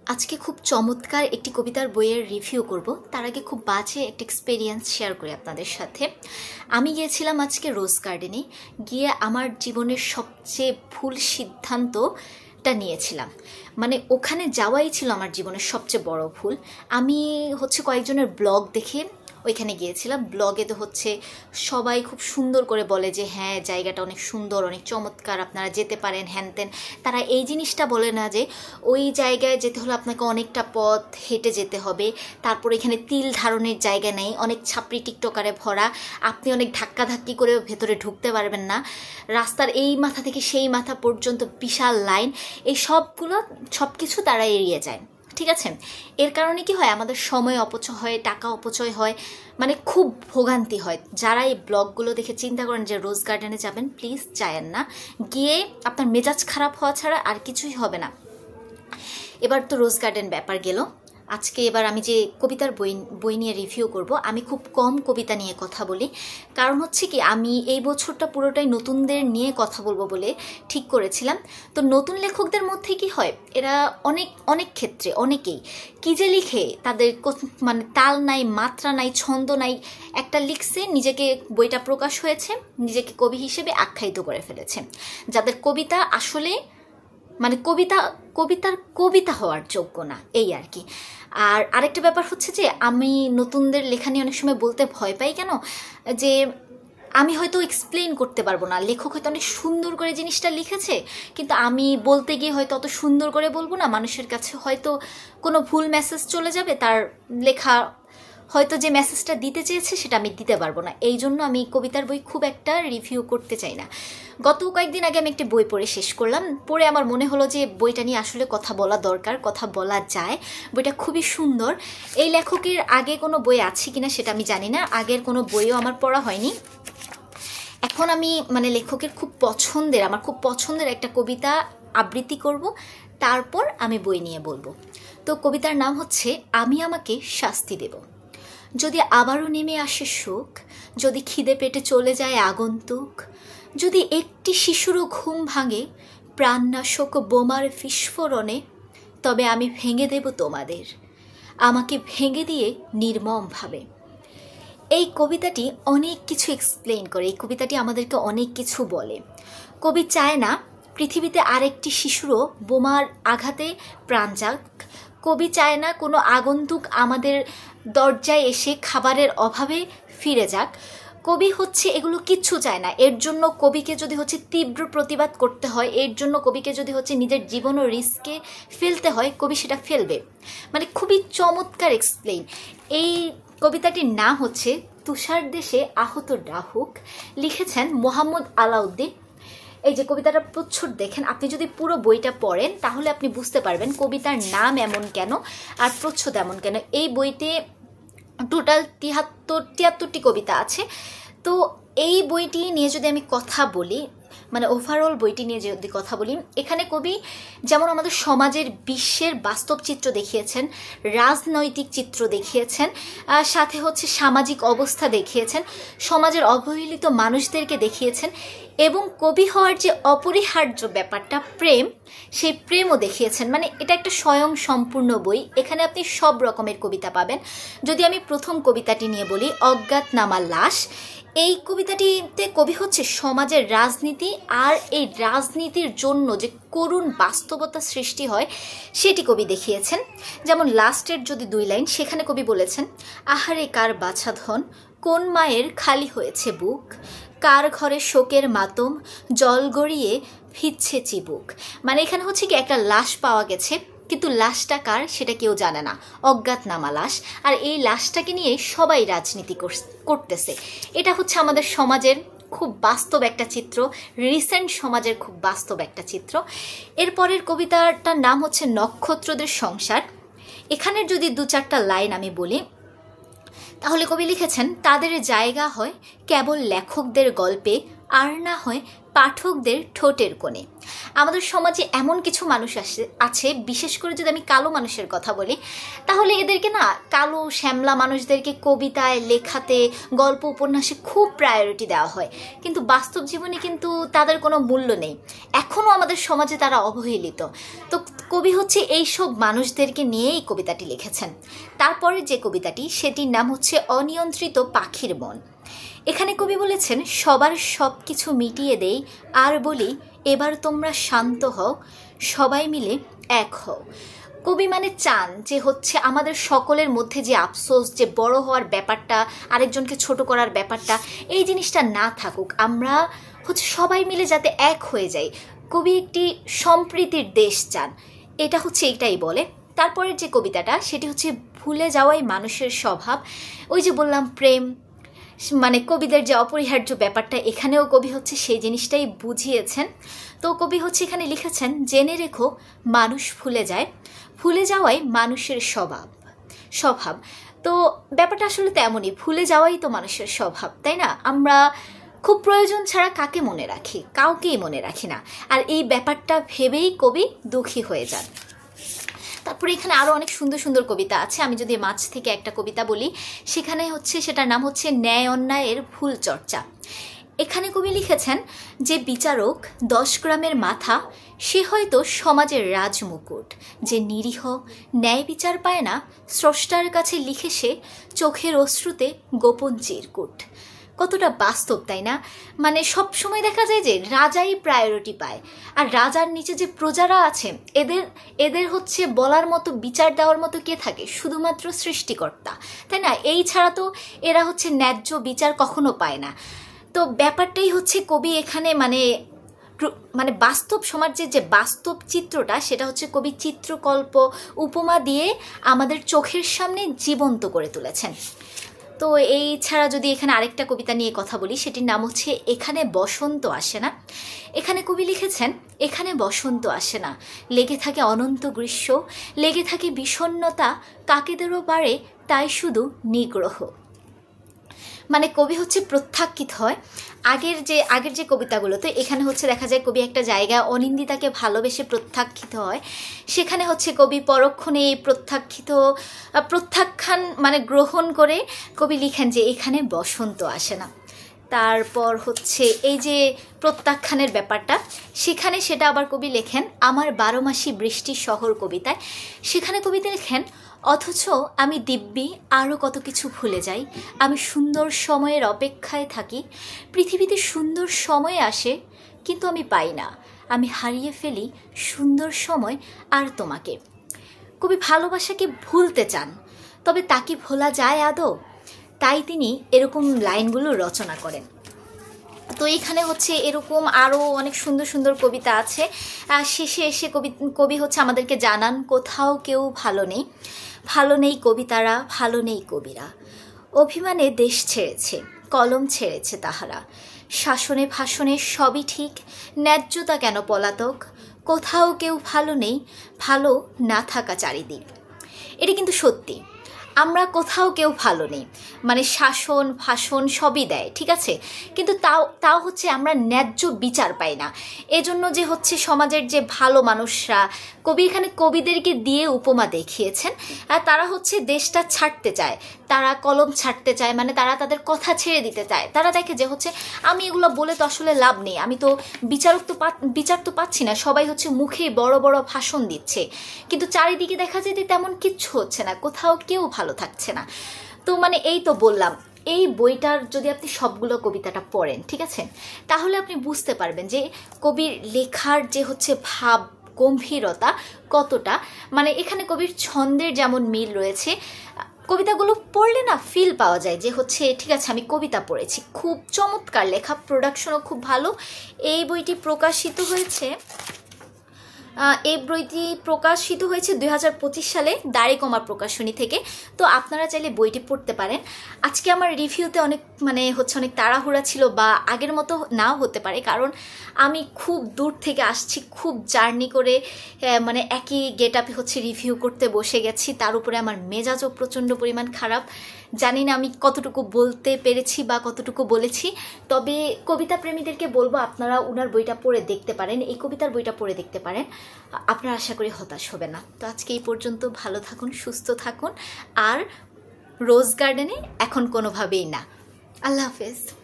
আজকে খুব চমৎকার একটি কবিতার বইয়ের রিভিউ করব। তার আগে খুব বাজে একটা এক্সপেরিয়েন্স শেয়ার করি আপনাদের সাথে। আমি গিয়েছিলাম আজকে রোজ গার্ডেনে, গিয়ে আমার জীবনের সবচেয়ে ভুল সিদ্ধান্তটা নিয়েছিলাম। মানে ওখানে যাওয়াই ছিল আমার জীবনের সবচেয়ে বড় ভুল। আমি কয়েকজনের ব্লগ দেখে ওইখানে গিয়েছিলাম। ব্লগে তো সবাই খুব সুন্দর করে বলে যে হ্যাঁ জায়গাটা অনেক সুন্দর, অনেক চমৎকার, আপনারা যেতে পারেন হ্যান ত্যান। তারা এই জিনিসটা বলে না যে ওই জায়গায় যেতে হলে আপনাকে অনেকটা পথ হেঁটে যেতে হবে, তারপর এখানে তিল ধারণের জায়গা নেই, অনেক ছাপড়ি টিকটকারে ভরা, আপনি অনেক ধাক্কাধাক্কি করে ভেতরে ঢুকতে পারবেন না, রাস্তার এই মাথা থেকে সেই মাথা পর্যন্ত বিশাল লাইন। এই সব কিছু তারা এড়িয়ে যায়। ঠিক আছে, এর কারণে কি হয়, আমাদের সময় অপচয় হয়, টাকা অপচয় হয়, মানে খুব ভোগান্তি হয়। যারা এই ব্লগগুলো দেখে চিন্তা করেন যে রোজ গার্ডেনে যাবেন, প্লিজ যায়েন না। গিয়ে আপনার মেজাজ খারাপ হওয়া ছাড়া আর কিছুই হবে না। এবার তো রোজ গার্ডেন ব্যাপার গেল। আজকে এবার আমি যে কবিতার বই নিয়ে রিভিউ করব, আমি খুব কম কবিতা নিয়ে কথা বলি। কারণ কি, আমি এই বছরটা পুরোটাই নতুনদের নিয়ে কথা বলবো বলে ঠিক করেছিলাম। তো নতুন লেখকদের মধ্যে কি হয়, এরা অনেক ক্ষেত্রে অনেকেই কী যে লিখে, তাদের মানে তাল নাই, মাত্রা নাই, ছন্দ নাই, একটা লিখছে, নিজেকে বইটা প্রকাশ হয়েছে, নিজেকে কবি হিসেবে আখ্যায়িত করে ফেলেছে, যাদের কবিতা আসলে মানে কবিতার কবিতা হওয়ার যোগ্য না, এই আর কি। আর আরেকটা ব্যাপার যে আমি নতুনদের লেখা নিয়ে অনেক সময় বলতে ভয় পাই। কেন? যে আমি হয়তো এক্সপ্লেন করতে পারবো না, লেখক হয়তো অনেক সুন্দর করে জিনিসটা লিখেছে, কিন্তু আমি বলতে গিয়ে হয়তো অত সুন্দর করে বলবো না, মানুষের কাছে হয়তো কোনো ভুল মেসেজ চলে যাবে, তার লেখা হয়তো যে মেসেজটা দিতে চেয়েছে সেটা আমি দিতে পারবো না। এই জন্য আমি কবিতার বই খুব একটা রিভিউ করতে চাই না। গত কয়েকদিন আগে আমি একটি বই পড়ে শেষ করলাম। পড়ে আমার মনে হলো যে বইটা নিয়ে আসলে কথা বলা দরকার, কথা বলা যায়। বইটা খুবই সুন্দর। এই লেখকের আগে কোনো বই আছে কিনা সেটা আমি জানি না, আগের কোনো বইও আমার পড়া হয়নি। এখন আমি লেখকের আমার খুব পছন্দের একটা কবিতা আবৃত্তি করব, তারপর আমি বই নিয়ে বলবো। তো কবিতার নাম আমি আমাকে শাস্তি দেব। যদি আবারও নেমে আসে সুখ, যদি খিদে পেটে চলে যায় আগন্তুক, যদি একটি শিশুরও ঘুম ভাঙে প্রাণনাশক বোমার বিস্ফোরণে, তবে আমি ভেঙে দেব তোমাদের, আমাকে ভেঙে দিয়ে নির্মমভাবে। এই কবিতাটি অনেক কিছু এক্সপ্লেন করে, এই কবিতাটি আমাদেরকে অনেক কিছু বলে। কবি চায় না পৃথিবীতে আরেকটি শিশুরও বোমার আঘাতে প্রাণ যাক। কবি চায় না কোনো আগন্তুক আমাদের দরজায় এসে খাবারের অভাবে ফিরে যাক। কবি এগুলো কিচ্ছু চায় না। এর জন্য কবিকে যদি তীব্র প্রতিবাদ করতে হয়, এর জন্য কবিকে যদি নিজের জীবন ও রিস্কে ফেলতে হয়, কবি সেটা ফেলবে। খুবই চমৎকার এক্সপ্লেইন। এই কবিতাটির নাম তুষার দেশে আহত ডাহুক, লিখেছেন মোহাম্মদ আলাউদ্দিন। এই যে কবিতাটা প্রচ্ছদ দেখেন, আপনি যদি পুরো বইটা পড়েন তাহলে আপনি বুঝতে পারবেন কবিতার নাম এমন কেন আর প্রচ্ছদ এমন কেন। এই বইতে টোটাল 73টি কবিতা আছে। তো এই বইটি নিয়ে যদি আমি কথা বলি, ওভারঅল বইটি নিয়ে যদি কথা বলি, এখানে কবি যেমন আমাদের সমাজের বিশ্বের বাস্তব চিত্র দেখিয়েছেন, রাজনৈতিক চিত্র দেখিয়েছেন, সাথে সামাজিক অবস্থা দেখিয়েছেন, সমাজের অবহেলিত মানুষদেরকে দেখিয়েছেন, এবং কবি হওয়ার যে অপরিহার্য ব্যাপারটা প্রেম, সেই প্রেমও দেখিয়েছেন। এটা একটা স্বয়ং সম্পূর্ণ বই, এখানে আপনি সব রকমের কবিতা পাবেন। যদি আমি প্রথম কবিতাটি নিয়ে বলি, অজ্ঞাতনামা লাশ, এই কবিতাটিতে কবি সমাজের রাজনীতি আর এই রাজনীতির জন্য যে করুণ বাস্তবতা সৃষ্টি হয় সেটি কবি দেখিয়েছেন। যেমন লাস্টের যদি 2 লাইন, সেখানে কবি বলেছেন, আহারে কার বাছা ধন, কোন মায়ের খালি হয়েছে বুক, কার ঘরে শোকের মাতম, জল গড়িয়ে ভিজছে চিবুক। এখানে কি একটা লাশ পাওয়া গেছে, কিন্তু লাশটা কার সেটা কেউ জানে না, অজ্ঞাতনামা লাশ। আর এই লাশটাকে নিয়ে সবাই রাজনীতি করতেছে। এটা আমাদের সমাজের খুব বাস্তব একটা চিত্র, রিসেন্ট সমাজের খুব বাস্তব একটা চিত্র। এরপরের কবিতাটার নাম নক্ষত্রদের সংসার। এখানের যদি 2-4টা লাইন আমি বলি, তাহলে কবি লিখেছেন, তাদের জায়গা হয় কেবল লেখকদের গল্পে, আর না হয় পাঠকদের ঠোঁটের কোণে। আমাদের সমাজে এমন কিছু মানুষ আছে, বিশেষ করে যদি আমি কালো মানুষের কথা বলি, তাহলে এদেরকে না, কালো শ্যামলা মানুষদেরকে কবিতায়, লেখাতে, গল্প উপন্যাসে খুব প্রায়োরিটি দেওয়া হয়, কিন্তু বাস্তব জীবনে কিন্তু তাদের কোনো মূল্য নেই। এখনও আমাদের সমাজে তারা অবহেলিত। তো কবি হচ্ছে এইসব মানুষদেরকে নিয়েই কবিতাটি লিখেছেন। তারপরে যে কবিতাটি, সেটির নাম হচ্ছে অনিয়ন্ত্রিত পাখির মন। এখানে কবি বলেছেন, সবার সব কিছু মিটিয়ে দেই আর বলি এবার তোমরা শান্ত হও, সবাই মিলে এক হও। কবি মানে চান যে হচ্ছে আমাদের সকলের মধ্যে যে আফসোস, যে বড় হওয়ার ব্যাপারটা, আরেকজনকে ছোট করার ব্যাপারটা, এই জিনিসটা না থাকুক। আমরা হচ্ছে সবাই মিলে যাতে এক হয়ে যাই। কবি একটি সম্প্রীতির দেশ চান, এটা হচ্ছে এইটাই বলে। তারপরের যে কবিতাটা, সেটি হচ্ছে ভুলে যাওয়াই মানুষের স্বভাব। ওই যে বললাম প্রেম, মানে কবিদের যে অপরিহার্য ব্যাপারটা, এখানেও কবি হচ্ছে সেই জিনিসটাই বুঝিয়েছেন। তো কবি হচ্ছে এখানে লিখেছেন, জেনে রেখো মানুষ ভুলে যায়, ভুলে যাওয়াই মানুষের স্বভাব। তো ব্যাপারটা আসলে তেমনই, ভুলে যাওয়াই তো মানুষের স্বভাব, তাই না? আমরা খুব প্রয়োজন ছাড়া কাকে মনে রাখি? কাউকেই মনে রাখি না। আর এই ব্যাপারটা ভেবেই কবি দুঃখী হয়ে যান। তারপরে এখানে আরও অনেক সুন্দর সুন্দর কবিতা আছে। আমি যদি মাঝ থেকে একটা কবিতা বলি, সেখানে হচ্ছে, সেটার নাম হচ্ছে ন্যায় অন্যায়ের ভুল চর্চা। এখানে কবি লিখেছেন যে বিচারক 10 গ্রামের মাথা, সে হয়তো সমাজের রাজমুকুট। যে নিরীহ ন্যায় বিচার পায় না, স্রষ্টার কাছে লিখে সে চোখের অশ্রুতে গোপন চিরকুট। কতটা বাস্তব, তাই না? মানে সব সময় দেখা যায় যে রাজাই প্রায়োরিটি পায়, আর রাজার নিচে যে প্রজারা আছে, এদের হচ্ছে বলার মতো, বিচার দেওয়ার মতো কে থাকে? শুধুমাত্র সৃষ্টিকর্তা, তাই না? এই ছাড়া তো এরা হচ্ছে ন্যায্য বিচার কখনো পায় না। তো ব্যাপারটাই হচ্ছে কবি এখানে মানে বাস্তব সমাজের যে বাস্তব চিত্রটা, সেটা হচ্ছে কবি চিত্রকল্প, উপমা দিয়ে আমাদের চোখের সামনে জীবন্ত করে তুলেছেন। তো এই ছাড়া যদি এখানে আরেকটা কবিতা নিয়ে কথা বলি, সেটির নাম হচ্ছে এখানে বসন্ত আসে না। এখানে কবি লিখেছেন, এখানে বসন্ত আসে না, লেগে থাকে অনন্ত গ্রীষ্ম, লেগে থাকে বিষণ্ণতা, কাকেদেরও বাড়ে তাই শুধু নিগ্রহ। মানে কবি হচ্ছে প্রত্যাখ্যিত হয়। আগের যে কবিতাগুলো, তো এখানে হচ্ছে দেখা যায় কবি একটা জায়গায় অনিন্দিতাকে ভালোবেসে প্রত্যাখ্যিত হয়, সেখানে হচ্ছে কবি পরক্ষণে এই প্রত্যাখ্যান মানে গ্রহণ করে কবি লিখেন যে এখানে বসন্ত আসে না। তারপর হচ্ছে এই যে প্রত্যাখ্যানের ব্যাপারটা, সেখানে সেটা আবার কবি লেখেন আমার 12 মাসি বৃষ্টির শহর কবিতায়। সেখানে কবিতা লেখেন, অথচ আমি দিব্যি আরও কত কিছু ভুলে যাই, আমি সুন্দর সময়ের অপেক্ষায় থাকি, পৃথিবীতে সুন্দর সময় আসে কিন্তু আমি পাই না, আমি হারিয়ে ফেলি সুন্দর সময় আর তোমাকে। কবি ভালোবাসাকে ভুলতে চান, তবে তা কি ভোলা যায় আদৌ? তাই তিনি এরকম লাইনগুলো রচনা করেন। তো এখানে হচ্ছে এরকম আরও অনেক সুন্দর সুন্দর কবিতা আছে। শেষে এসে কবি হচ্ছে আমাদেরকে জানান, কোথাও কেউ ভালো নেই কবিতারা, ভালো নেই কবিরা, অভিমানে দেশ ছেড়েছে, কলম ছেড়েছে তাহারা, শাসনে ভাষণে সবই ঠিক, ন্যায্যতা কেন পলাতক, কোথাও কেউ ভালো নেই, ভালো না থাকা চারিদিক। এটা কিন্তু সত্যি, আমরা কোথাও কেউ ভালো নেই, মানে শাসন ভাষণ সবই দেয়, ঠিক আছে, কিন্তু তাও হচ্ছে আমরা ন্যায্য বিচার পাই না। এজন্য যে হচ্ছে সমাজের যে ভালো মানুষরা, কবি এখানে কবিদেরকে দিয়ে উপমা দেখিয়েছেন, আর তারা হচ্ছে দেশটা ছাড়তে চায়, তারা কলম ছাড়তে চায়, মানে তারা তাদের কথা ছেড়ে দিতে চায়। তারা দেখে যে হচ্ছে আমি এগুলো বলে তো আসলে লাভ নেই, আমি তো বিচার তো পাচ্ছি না, সবাই হচ্ছে মুখে বড় বড় ভাষণ দিচ্ছে, কিন্তু চারিদিকে দেখা যায় যে তেমন কিচ্ছু হচ্ছে না, কোথাও কেউ ভালো থাকছে না। তো মানে এই তো বললাম, এই বইটার যদি আপনি সবগুলো কবিতাটা পড়েন, ঠিক আছে, তাহলে আপনি বুঝতে পারবেন যে কবির লেখার যে হচ্ছে ভাব গম্ভীরতা কতটা। মানে এখানে কবির ছন্দের যেমন মিল রয়েছে, কবিতাগুলো পড়লে না ফিল পাওয়া যায় যে হচ্ছে ঠিক আছে আমি কবিতা পড়েছি। খুব চমৎকার লেখা, প্রোডাকশনও খুব ভালো। এই বইটি প্রকাশিত হয়েছে 2025 সালে দাড়িকমা প্রকাশনী থেকে। তো আপনারা চাইলে বইটি পড়তে পারেন। আজকে আমার রিভিউতে অনেক অনেক তাড়াহুড়া ছিল, বা আগের মতো নাও হতে পারে, কারণ আমি খুব দূর থেকে আসছি, খুব জার্নি করে মানে একই গেট আপে হচ্ছে রিভিউ করতে বসে গেছি, তার উপরে আমার মেজাজও প্রচণ্ড পরিমাণ খারাপ। জানি না আমি কতটুকু বলতে পেরেছি বা কতটুকু বলেছি, তবে কবিতা প্রেমীদেরকে বলবো আপনারা ওনার বইটা পড়ে দেখতে পারেন, এই কবিতার বইটা পড়ে দেখতে পারেন, আপনারা আশা করি হতাশ হবে না। তো আজকে এই পর্যন্ত, ভালো থাকুন, সুস্থ থাকুন, আর রোজ গার্ডেনে এখন কোনোভাবেই না। আল্লাহ হাফেজ।